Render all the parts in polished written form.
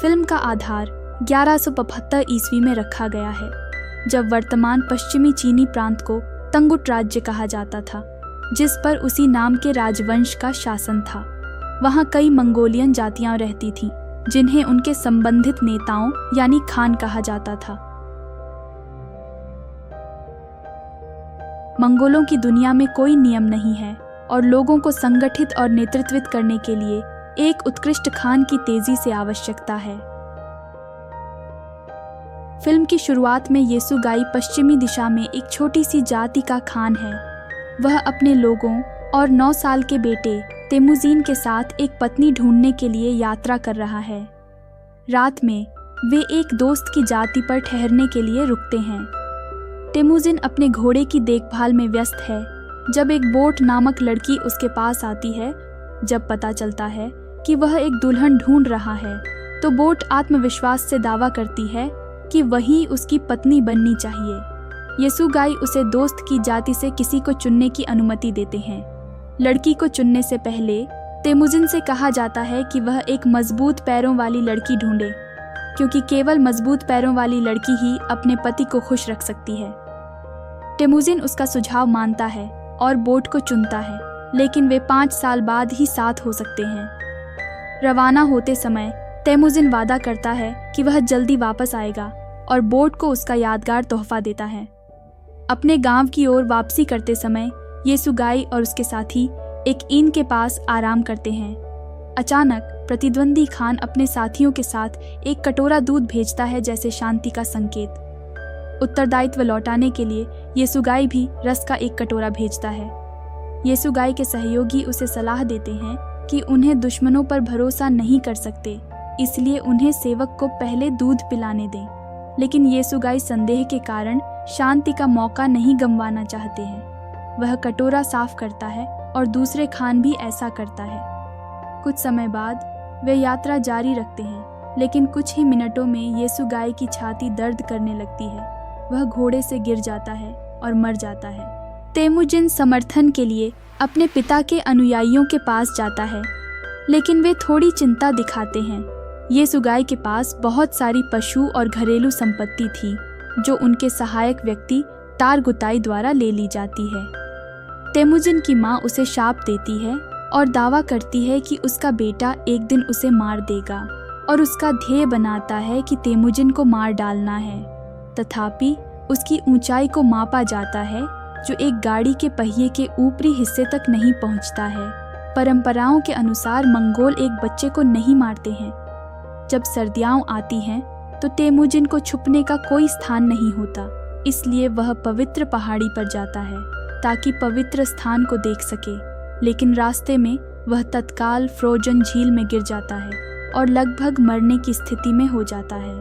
Film का आधार 1175 ईस्वी में रखा गया है, जब वर्तमान पश्चिमी चीनी प्रांत को तंगुट राज्य कहा जाता था, जिस पर उसी नाम के राजवंश का शासन था। वहाँ कई मंगोलियन जातियां रहती थीं, जिन्हें उनके संबंधित नेताओं यानी खान कहा जाता था। मंगोलों की दुनिया में कोई नियम नहीं है और लोगों को संगठित और नेतृत्वित करने के लिए एक उत्कृष्ट खान की तेजी से आवश्यकता है। फिल्म की शुरुआत में येसुगाई पश्चिमी दिशा में एक छोटी सी जाति का खान है। वह अपने लोगों और 9 साल के बेटे तेमुजिन के साथ एक पत्नी ढूंढने के लिए यात्रा कर रहा है। रात में वे एक दोस्त की जाति पर ठहरने के लिए रुकते हैं। तेमुजिन अपने घोड़े की देखभाल में व्यस्त है जब एक बोट नामक लड़की उसके पास आती है। जब पता चलता है कि वह एक दुल्हन ढूंढ रहा है, तो बोट आत्मविश्वास से दावा करती है कि वही उसकी पत्नी बननी चाहिए। येसुगाई उसे दोस्त की जाति से किसी को चुनने की अनुमति देते हैं। लड़की को चुनने से पहले तेमुजिन से कहा जाता है कि वह एक मजबूत पैरों वाली लड़की ढूंढे, क्योंकि केवल मजबूत पैरों वाली लड़की ही अपने पति को खुश रख सकती है। तेमुजिन उसका सुझाव मानता है और बोट को चुनता है, लेकिन वे 5 साल बाद ही साथ हो सकते हैं। रवाना होते समय तेमुजिन वादा करता है कि वह जल्दी वापस आएगा और बोट को उसका यादगार तोहफा देता है। अपने गांव की ओर वापसी करते समय येसुगाई और उसके साथी एक इन के पास आराम करते हैं। अचानक प्रतिद्वंदी खान अपने साथियों के साथ एक कटोरा दूध भेजता है, जैसे शांति का संकेत। उत्तरदायित्व लौटाने के लिए येसुगाई भी रस का एक कटोरा भेजता है। येसुगाई के सहयोगी उसे सलाह देते हैं कि उन्हें दुश्मनों पर भरोसा नहीं कर सकते, इसलिए उन्हें सेवक को पहले दूध पिलाने दें। लेकिन येसुगाई संदेह के कारण शांति का मौका नहीं गंवाना चाहते हैं। वह कटोरा साफ करता है और दूसरे खान भी ऐसा करता है। कुछ समय बाद वे यात्रा जारी रखते हैं, लेकिन कुछ ही मिनटों में येसुगाई की छाती दर्द करने लगती है। वह घोड़े से गिर जाता है और मर जाता है। तेमुजिन समर्थन के लिए अपने पिता के अनुयायियों के पास जाता है, लेकिन वे थोड़ी चिंता दिखाते हैं। येसुगाई के पास बहुत सारी पशु और घरेलू संपत्ति थी, जो उनके सहायक व्यक्ति तारगुताई द्वारा ले ली जाती है। तेमुजिन की माँ उसे शाप देती है और दावा करती है कि उसका बेटा एक दिन उसे मार देगा, और उसका ध्येय बनाता है कि तेमुजिन को मार डालना है। तथापि उसकी ऊंचाई को मापा जाता है, जो एक गाड़ी के पहिए के ऊपरी हिस्से तक नहीं पहुंचता है। परंपराओं के अनुसार मंगोल एक बच्चे को नहीं मारते हैं। जब सर्दियां आती हैं तो तेमुजिन को छुपने का कोई स्थान नहीं होता, इसलिए वह पवित्र पहाड़ी पर जाता है ताकि पवित्र स्थान को देख सके। लेकिन रास्ते में वह तत्काल फ्रोजन झील में गिर जाता है और लगभग मरने की स्थिति में हो जाता है।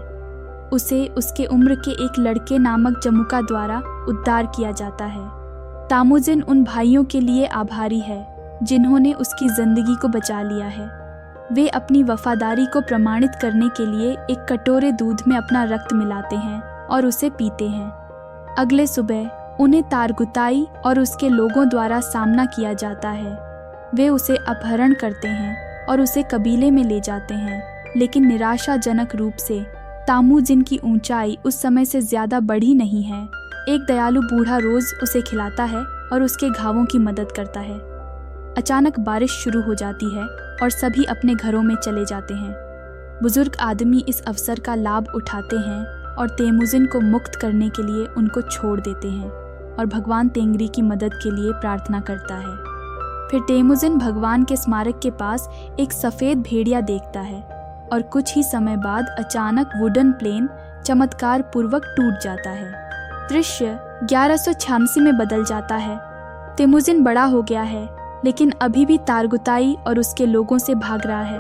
उसे उसके उम्र के एक लड़के नामक जमुका द्वारा उद्धार किया जाता है। तेमुजिन उन भाइयों के लिए आभारी है जिन्होंने उसकी जिंदगी को बचा लिया है। वे अपनी वफादारी को प्रमाणित करने के लिए एक कटोरे दूध में अपना रक्त मिलाते हैं और उसे पीते हैं। अगले सुबह उन्हें तारगुताई और उसके लोगों द्वारा सामना किया जाता है। वे उसे अपहरण करते हैं और उसे कबीले में ले जाते हैं, लेकिन निराशाजनक रूप से तेमुजिन की ऊंचाई उस समय से ज़्यादा बढ़ी नहीं है। एक दयालु बूढ़ा रोज़ उसे खिलाता है और उसके घावों की मदद करता है। अचानक बारिश शुरू हो जाती है और सभी अपने घरों में चले जाते हैं। बुजुर्ग आदमी इस अवसर का लाभ उठाते हैं और तेमुजिन को मुक्त करने के लिए उनको छोड़ देते हैं और भगवान तेंगरी की मदद के लिए प्रार्थना करता है। फिर तेमुजिन भगवान के स्मारक के पास एक सफ़ेद भेड़िया देखता है और कुछ ही समय बाद अचानक वुडन प्लेन चमत्कार पूर्वक टूट जाता है। दृश्य 1186 में बदल जाता है। तेमुजिन बड़ा हो गया है, लेकिन अभी भी तारगुताई और उसके लोगों से भाग रहा है।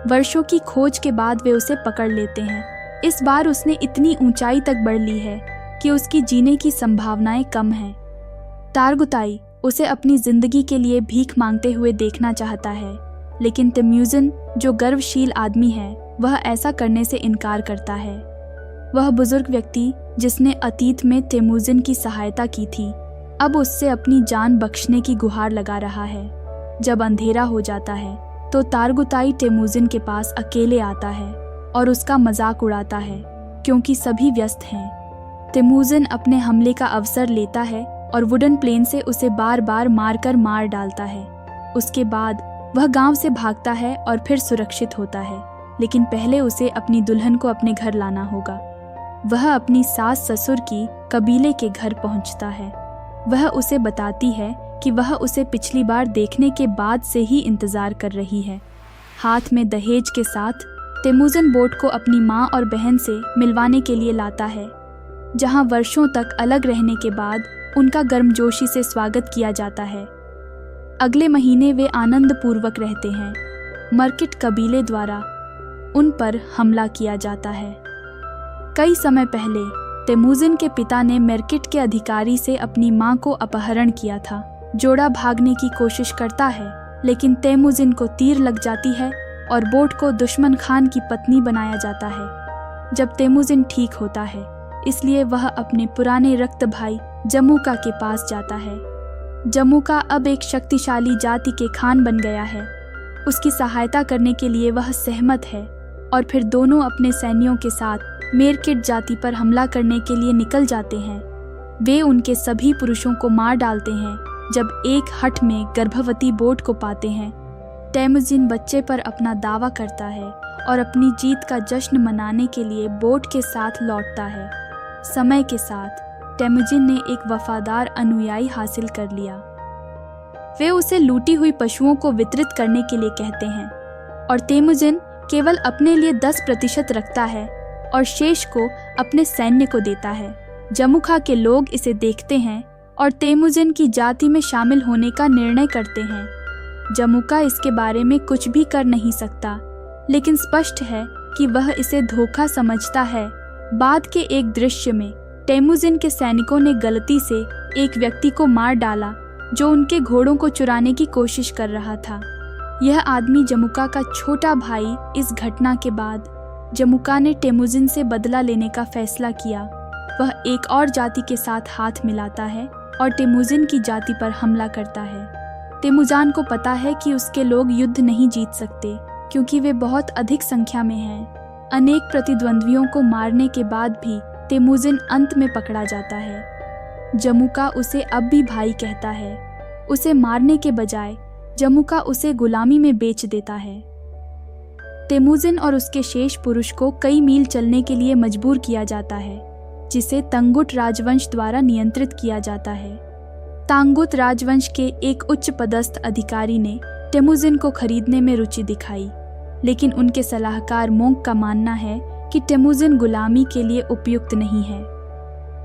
वर्षों की खोज के बाद वे उसे पकड़ लेते हैं। इस बार उसने इतनी ऊंचाई तक बढ़ ली है कि उसकी जीने की संभावनाएं कम हैं। तारगुताई उसे अपनी जिंदगी के लिए भीख मांगते हुए देखना चाहता है, लेकिन तेमुजिन, जो गर्वशील आदमी है, वह ऐसा करने से इनकार करता है। वह बुजुर्ग व्यक्ति जिसने अतीत में तेमुजिन की सहायता की थी, अब उससे अपनी जान बख्शने की गुहार लगा रहा है। जब अंधेरा हो जाता है तो तारगुताई तेमुजिन के पास अकेले आता है। और उसका मजाक उड़ाता है क्योंकि सभी व्यस्त हैं। तेमुजिन अपने हमले का अवसर लेता है और वुडन प्लेन से उसे बार बार मार डालता है। उसके बाद वह गांव से भागता है और फिर सुरक्षित होता है, लेकिन पहले उसे अपनी दुल्हन को अपने घर लाना होगा। वह अपनी सास ससुर की कबीले के घर पहुंचता है। वह उसे बताती है कि वह उसे पिछली बार देखने के बाद से ही इंतजार कर रही है। हाथ में दहेज के साथ तेमुजिन बोट को अपनी माँ और बहन से मिलवाने के लिए लाता है, जहाँ वर्षों तक अलग रहने के बाद उनका गर्मजोशी से स्वागत किया जाता है। अगले महीने वे आनंद पूर्वक रहते हैं। मर्किट कबीले द्वारा उन पर हमला किया जाता है। कई समय पहले तेमुजिन के पिता ने मर्किट के अधिकारी से अपनी मां को अपहरण किया था। जोड़ा भागने की कोशिश करता है, लेकिन तेमुजिन को तीर लग जाती है और बोट को दुश्मन खान की पत्नी बनाया जाता है। जब तेमुजिन ठीक होता है, इसलिए वह अपने पुराने रक्त भाई जमुका के पास जाता है। जमुका अब एक शक्तिशाली जाति के खान बन गया है। उसकी सहायता करने के लिए वह सहमत है और फिर दोनों अपने सैनिकों के साथ मेरकिट जाति पर हमला करने के लिए निकल जाते हैं। वे उनके सभी पुरुषों को मार डालते हैं जब एक हठ में गर्भवती बोट को पाते हैं। तेमुजिन बच्चे पर अपना दावा करता है और अपनी जीत का जश्न मनाने के लिए बोट के साथ लौटता है। समय के साथ तेमुजिन ने एक वफादार अनुयायी हासिल कर लिया। वे उसे लूटी हुई पशुओं को वितरित करने के लिए कहते हैं और तेमुजिन केवल अपने लिए 10% रखता है और शेष को अपने सैन्य को देता है। जमुखा के लोग इसे देखते हैं और तेमुजिन की जाति में शामिल होने का निर्णय करते हैं। जमुका इसके बारे में कुछ भी कर नहीं सकता, लेकिन स्पष्ट है कि वह इसे धोखा समझता है। बाद के एक दृश्य में तेमुजिन के सैनिकों ने गलती से एक व्यक्ति को मार डाला जो उनके घोड़ों को चुराने की कोशिश कर रहा था। यह आदमी जमुका का छोटा भाई। इस घटना के बाद जमुका ने तेमुजिन से बदला लेने का फैसला किया। वह एक और जाति के साथ हाथ मिलाता है और तेमुजिन की जाति पर हमला करता है। तेमुजान को पता है कि उसके लोग युद्ध नहीं जीत सकते क्योंकि वे बहुत अधिक संख्या में हैं। अनेक प्रतिद्वंद्वियों को मारने के बाद भी तेमुजिन अंत में पकड़ा जाता है। जमुका उसे अब भी भाई कहता है। उसे मारने के बजाय जमुका उसे गुलामी में बेच देता है। तेमुजिन और उसके शेष पुरुष को कई मील चलने के लिए मजबूर किया जाता है, जिसे तंगुट राजवंश द्वारा नियंत्रित किया जाता है। तांगुत राजवंश के एक उच्च पदस्थ अधिकारी ने तेमुजिन को खरीदने में रुचि दिखाई, लेकिन उनके सलाहकार मोंक का मानना है कि तेमुजिन गुलामी के लिए उपयुक्त नहीं है।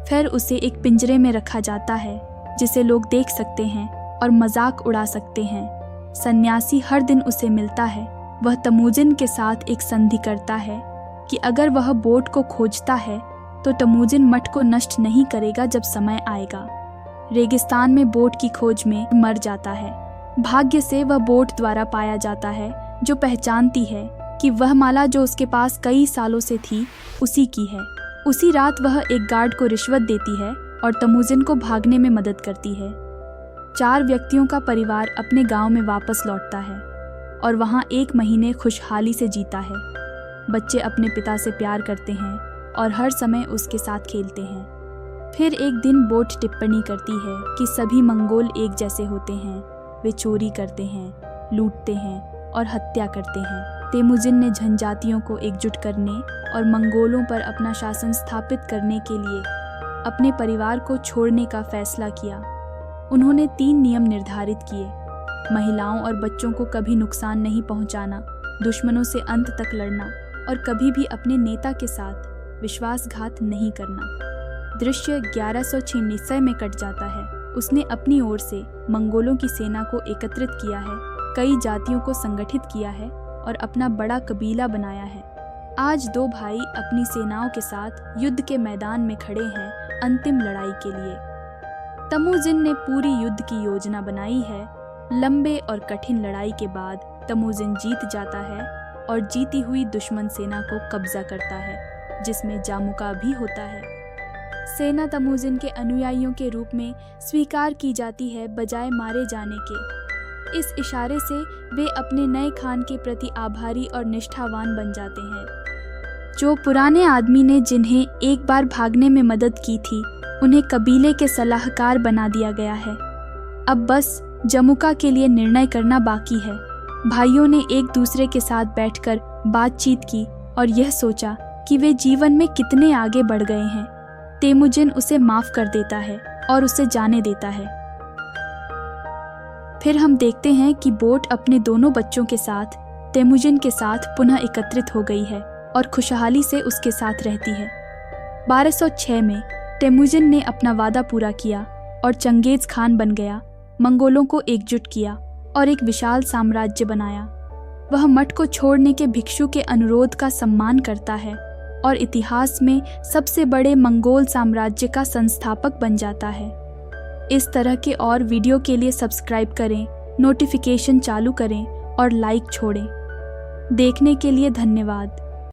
फिर उसे एक पिंजरे में रखा जाता है जिसे लोग देख सकते हैं और मजाक उड़ा सकते हैं। सन्यासी हर दिन उसे मिलता है। वह तेमुजिन के साथ एक संधि करता है कि अगर वह बोट को खोजता है तो तेमुजिन मठ को नष्ट नहीं करेगा जब समय आएगा। रेगिस्तान में बोट की खोज में मर जाता है। भाग्य से वह बोट द्वारा पाया जाता है जो पहचानती है कि वह माला जो उसके पास कई सालों से थी उसी की है। उसी रात वह एक गार्ड को रिश्वत देती है और तेमुजिन को भागने में मदद करती है। 4 व्यक्तियों का परिवार अपने गांव में वापस लौटता है और वहां 1 महीने खुशहाली से जीता है। बच्चे अपने पिता से प्यार करते हैं और हर समय उसके साथ खेलते हैं। फिर एक दिन बोट टिप्पणी करती है कि सभी मंगोल एक जैसे होते हैं। वे चोरी करते हैं, लूटते हैं और हत्या करते हैं। तेमुजिन ने जनजातियों को एकजुट करने और मंगोलों पर अपना शासन स्थापित करने के लिए अपने परिवार को छोड़ने का फैसला किया। उन्होंने 3 नियम निर्धारित किए: महिलाओं और बच्चों को कभी नुकसान नहीं पहुंचाना, दुश्मनों से अंत तक लड़ना और कभी भी अपने नेता के साथ विश्वासघात नहीं करना। दृश्य 1196 में कट जाता है। उसने अपनी ओर से मंगोलों की सेना को एकत्रित किया है, कई जातियों को संगठित किया है और अपना बड़ा कबीला बनाया है। आज 2 भाई अपनी सेनाओं के साथ युद्ध के मैदान में खड़े हैं अंतिम लड़ाई के लिए। तेमुजिन ने पूरी युद्ध की योजना बनाई है। लंबे और कठिन लड़ाई के बाद तेमुजिन जीत जाता है और जीती हुई दुश्मन सेना को कब्जा करता है, जिसमें जामुका भी होता है। सेना तेमुजिन के अनुयायियों के रूप में स्वीकार की जाती है बजाय मारे जाने के। इस इशारे से वे अपने नए खान के प्रति आभारी और निष्ठावान बन जाते हैं। जो पुराने आदमी ने जिन्हें एक बार भागने में मदद की थी, उन्हें कबीले के सलाहकार बना दिया गया है। अब बस जमुका के लिए निर्णय करना बाकी है। भाइयों ने एक दूसरे के साथ बैठकर बातचीत की और यह सोचा कि वे जीवन में कितने आगे बढ़ गए हैं। तेमुजिन उसे माफ कर देता है और उसे जाने देता है। फिर हम देखते हैं कि बोट अपने दोनों बच्चों के साथ तेमुजिन के साथ पुनः एकत्रित हो गई है और खुशहाली से उसके साथ रहती है। 1206 में तेमुजिन ने अपना वादा पूरा किया और चंगेज खान बन गया, मंगोलों को एकजुट किया और एक विशाल साम्राज्य बनाया। वह मठ को छोड़ने के भिक्षु के अनुरोध का सम्मान करता है और इतिहास में सबसे बड़े मंगोल साम्राज्य का संस्थापक बन जाता है। इस तरह के और वीडियो के लिए सब्सक्राइब करें, नोटिफिकेशन चालू करें और लाइक छोड़ें। देखने के लिए धन्यवाद।